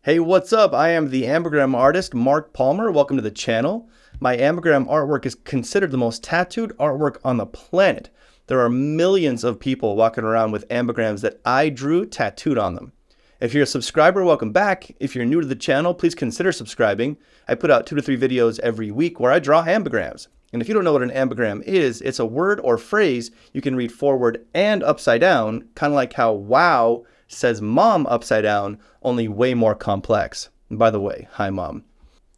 Hey, what's up? I am the Ambigram artist, Mark Palmer. Welcome to the channel. My Ambigram artwork is considered the most tattooed artwork on the planet. There are millions of people walking around with ambigrams that I drew tattooed on them. If you're a subscriber, welcome back. If you're new to the channel, please consider subscribing. I put out 2 to 3 videos every week where I draw ambigrams. And if you don't know what an ambigram is, it's a word or phrase you can read forward and upside down, kind of like how wow says mom upside down, only way more complex. And by the way, hi mom.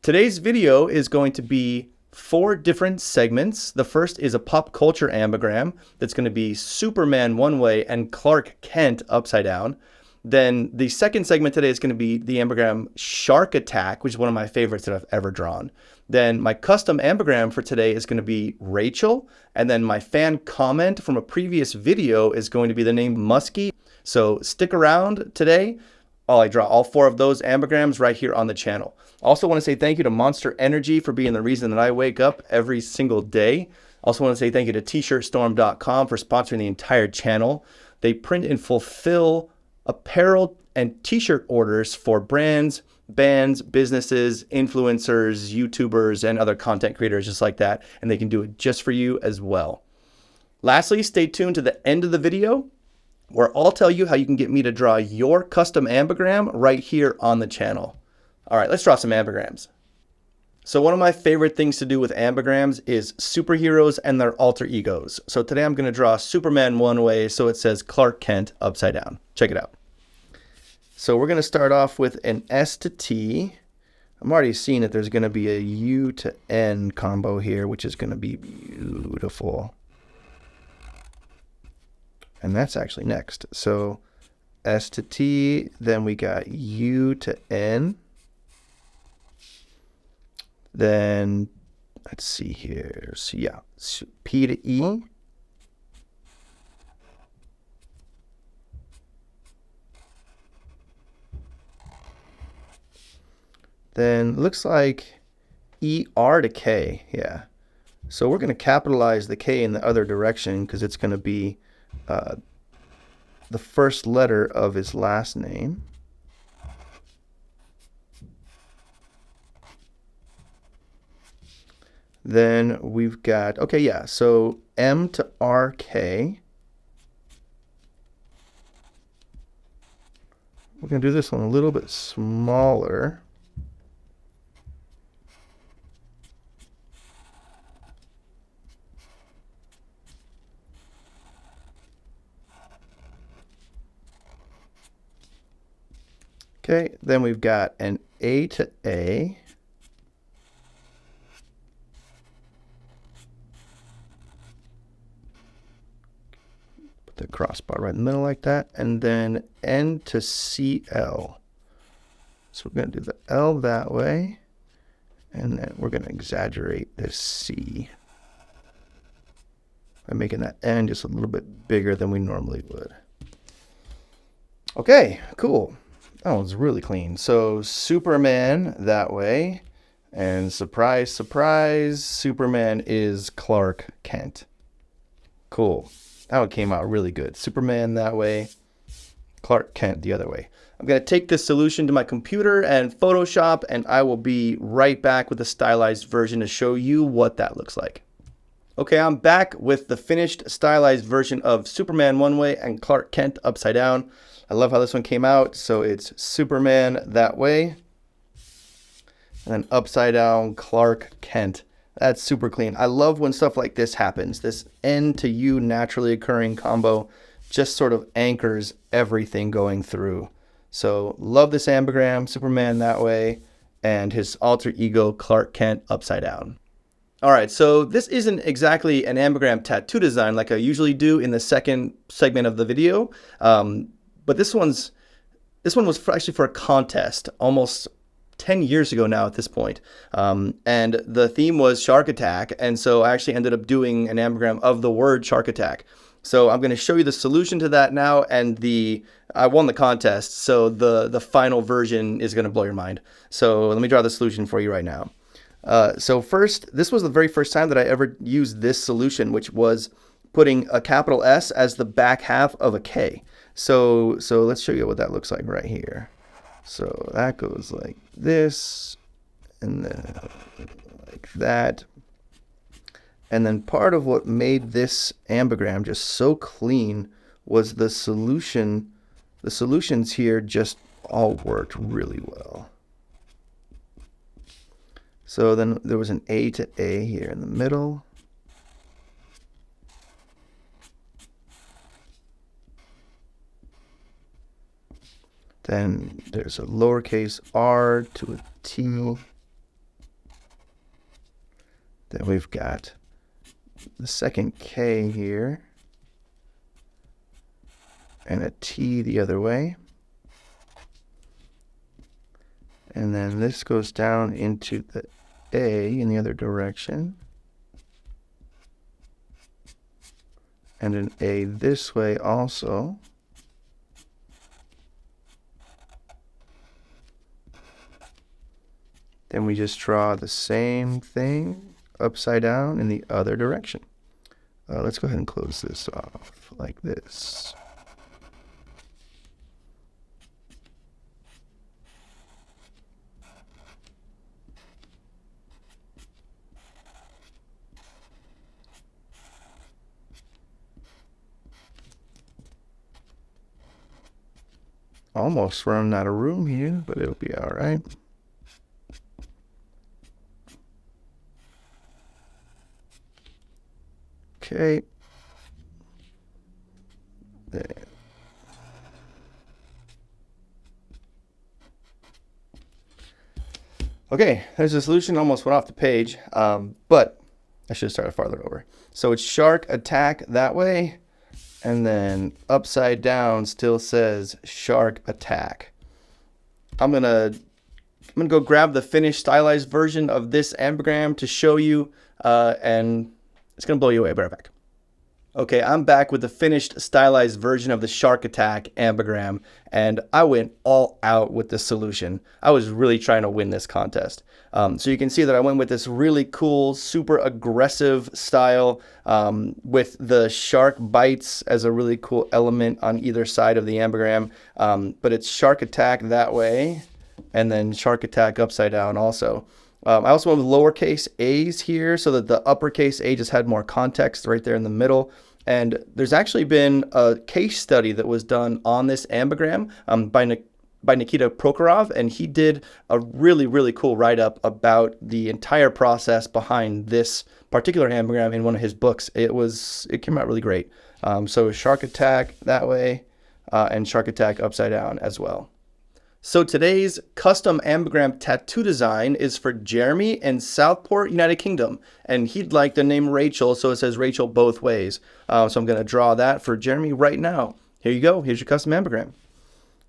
Today's video is going to be 4 different segments. The first is a pop culture ambigram that's going to be Superman one way and Clark Kent upside down. Then the second segment today is going to be the ambigram SharkAttack, which is one of my favorites that I've ever drawn. Then my custom ambigram for today is going to be Rachel. And then my fan comment from a previous video is going to be the name Musky. So stick around today. I draw all 4 of those ambigrams right here on the channel. Also want to say thank you to Monster Energy for being the reason that I wake up every single day. Also want to say thank you to tshirtstorm.com for sponsoring the entire channel. They print and fulfill apparel and t-shirt orders for brands, bands, businesses, influencers, YouTubers, and other content creators just like that. And they can do it just for you as well. Lastly, stay tuned to the end of the video, where I'll tell you how you can get me to draw your custom ambigram right here on the channel. All right, let's draw some ambigrams. So one of my favorite things to do with ambigrams is superheroes and their alter egos. So today I'm going to draw Superman one way, so it says Clark Kent upside down. Check it out. So we're going to start off with an S to T. I'm already seeing that there's going to be a U to N combo here, which is going to be beautiful. And that's actually next. So S to T, then we got U to N. Then let's see here. So yeah, P to E. Then looks like ER to K. Yeah. So we're going to capitalize the K in the other direction because it's going to be the first letter of his last name. Then we've got, okay, yeah, so M to RK. We're going to do this one a little bit smaller. Okay, then we've got an A to A. Put the crossbar right in the middle like that. And then N to CL. So we're going to do the L that way. And then we're going to exaggerate this C by making that N just a little bit bigger than we normally would. Okay, cool. That one's really clean. So Superman that way. And surprise, surprise, Superman is Clark Kent. Cool. That one came out really good. Superman that way, Clark Kent the other way. I'm going to take this solution to my computer and Photoshop, and I will be right back with the stylized version to show you what that looks like. Okay, I'm back with the finished stylized version of Superman one way and Clark Kent upside down. I love how this one came out. So it's Superman that way, and then upside down Clark Kent. That's super clean. I love when stuff like this happens. This N to U naturally occurring combo just sort of anchors everything going through. So love this ambigram, Superman that way, and his alter ego Clark Kent upside down. All right, so this isn't exactly an ambigram tattoo design like I usually do in the second segment of the video. But this one was actually for a contest almost 10 years ago now at this point. And the theme was SharkAttack. And so I actually ended up doing an ambigram of the word SharkAttack. So I'm going to show you the solution to that now. And I won the contest. So the final version is going to blow your mind. So let me draw the solution for you right now. So first, this was the very first time that I ever used this solution, which was putting a capital S as the back half of a K. So let's show you what that looks like right here. So that goes like this, and then like that. And then part of what made this ambigram just so clean was the solution. The solutions here just all worked really well. So then there was an A to A here in the middle. Then there's a lowercase r to a T. Then we've got the second K here, and a T the other way. And then this goes down into the A in the other direction. And an A this way also. Then we just draw the same thing upside down in the other direction. Let's go ahead and close this off like this. Almost running out of room here, but it'll be all right. Okay. There. Okay, there's a solution. Almost went off the page, but I should have started farther over. So it's SharkAttack that way, and then upside down still says SharkAttack. I'm gonna go grab the finished stylized version of this ambigram to show you, and it's going to blow you away. Be right back. Okay, I'm back with the finished stylized version of the SharkAttack ambigram, and I went all out with the solution. I was really trying to win this contest. So you can see that I went with this really cool, super aggressive style with the shark bites as a really cool element on either side of the ambigram. But it's SharkAttack that way, and then SharkAttack upside down also. I also went with lowercase a's here so that the uppercase A just had more context right there in the middle. And there's actually been a case study that was done on this ambigram by Nikita Prokhorov, and he did a really, really cool write-up about the entire process behind this particular ambigram in one of his books. It came out really great. So SharkAttack that way, and SharkAttack upside down as well. So today's custom ambigram tattoo design is for Jeremy in Southport, United Kingdom. And he'd like the name Rachel, so it says Rachel both ways. So I'm going to draw that for Jeremy right now. Here you go. Here's your custom ambigram.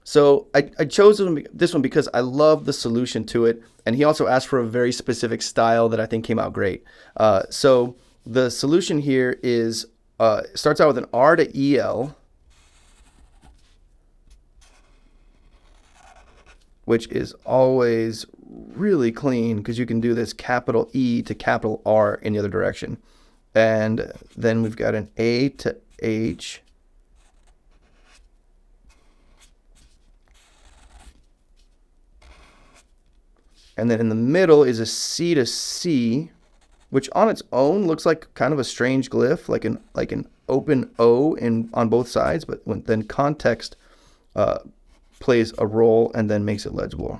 So I chose this one because I love the solution to it. And he also asked for a very specific style that I think came out great. So the solution here is, starts out with an R to EL, which is always really clean because you can do this capital E to capital R in the other direction. And then we've got an A to H. And then in the middle is a C to C, which on its own looks like kind of a strange glyph, like an open O on both sides, but then context plays a role and then makes it legible.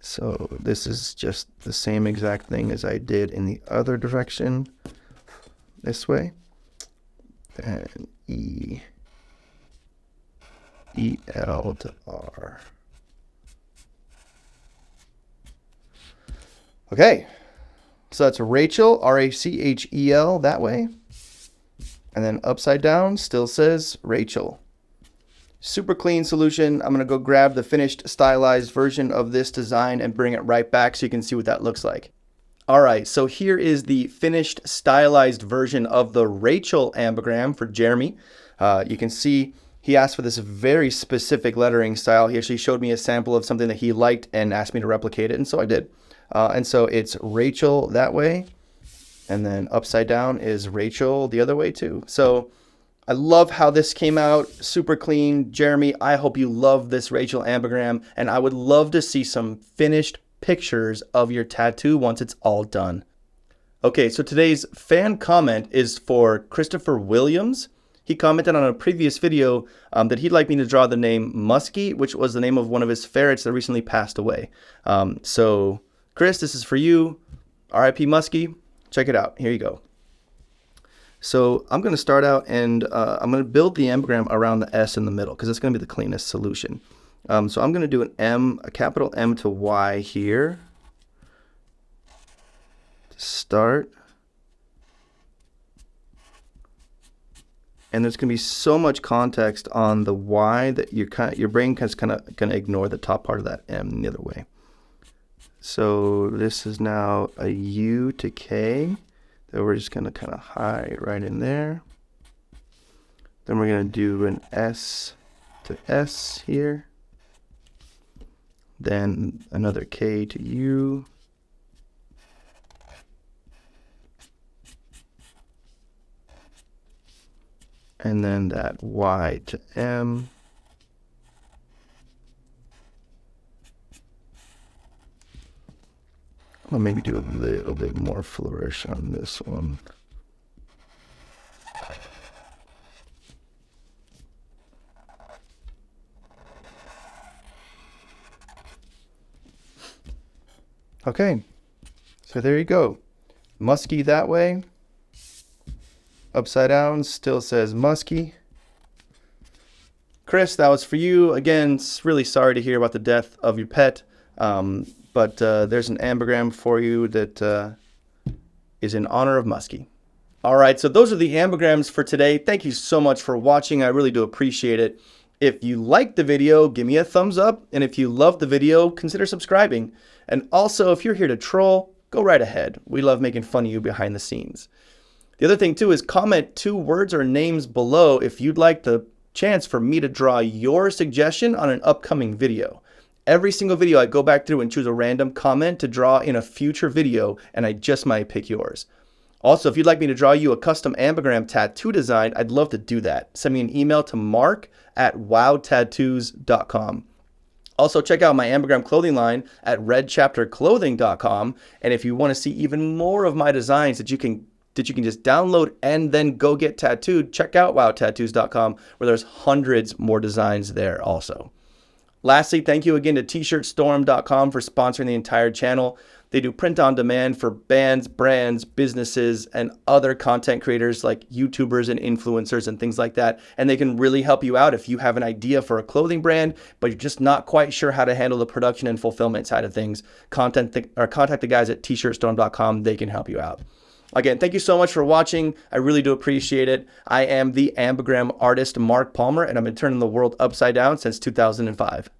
So this is just the same exact thing as I did in the other direction, this way. And EL to R. Okay, so that's Rachel, RACHEL that way. And then upside down still says Rachel. Super clean solution. I'm going to go grab the finished stylized version of this design and bring it right back so you can see what that looks like. All right, so here is the finished stylized version of the Rachel ambigram for Jeremy. You can see he asked for this very specific lettering style. He actually showed me a sample of something that he liked and asked me to replicate it, and so I did. And so it's Rachel that way, and then upside down is Rachel the other way too. So I love how this came out, super clean. Jeremy, I hope you love this Rachel Ambigram, and I would love to see some finished pictures of your tattoo once it's all done. Okay, so today's fan comment is for Christopher Williams. He commented on a previous video that he'd like me to draw the name Musky, which was the name of one of his ferrets that recently passed away. So Chris, this is for you. R.I.P. Musky. Check it out. Here you go. So I'm going to start out and I'm going to build the ambigram around the S in the middle because it's going to be the cleanest solution. So I'm going to do an M, a capital M to Y here to start. And there's going to be so much context on the Y that your brain is kind of going to ignore the top part of that M the other way. So this is now a U to K that we're just going to kind of hide right in there. Then we're going to do an S to S here. Then another K to U. And then that Y to M. I'll maybe do a little bit more flourish on this one. Okay, so there you go. Musky that way. Upside down still says Musky. Chris, that was for you. Again, really sorry to hear about the death of your pet. But there's an ambigram for you that is in honor of Musky. All right, so those are the ambigrams for today. Thank you so much for watching. I really do appreciate it. If you liked the video, give me a thumbs up. And if you loved the video, consider subscribing. And also, if you're here to troll, go right ahead. We love making fun of you behind the scenes. The other thing too is comment 2 words or names below if you'd like the chance for me to draw your suggestion on an upcoming video. Every single video I go back through and choose a random comment to draw in a future video, and I just might pick yours. Also, if you'd like me to draw you a custom ambigram tattoo design, I'd love to do that. Send me an email to mark@wowtattoos.com. Also, check out my ambigram clothing line at redchapterclothing.com. And if you want to see even more of my designs that you can just download and then go get tattooed, check out wowtattoos.com, where there's hundreds more designs there also. Lastly, thank you again to tshirtstorm.com for sponsoring the entire channel. They do print on demand for bands, brands, businesses, and other content creators like YouTubers and influencers and things like that. And they can really help you out if you have an idea for a clothing brand, but you're just not quite sure how to handle the production and fulfillment side of things. Contact the guys at tshirtstorm.com. They can help you out. Again, thank you so much for watching. I really do appreciate it. I am the Ambigram artist, Mark Palmer, and I've been turning the world upside down since 2005.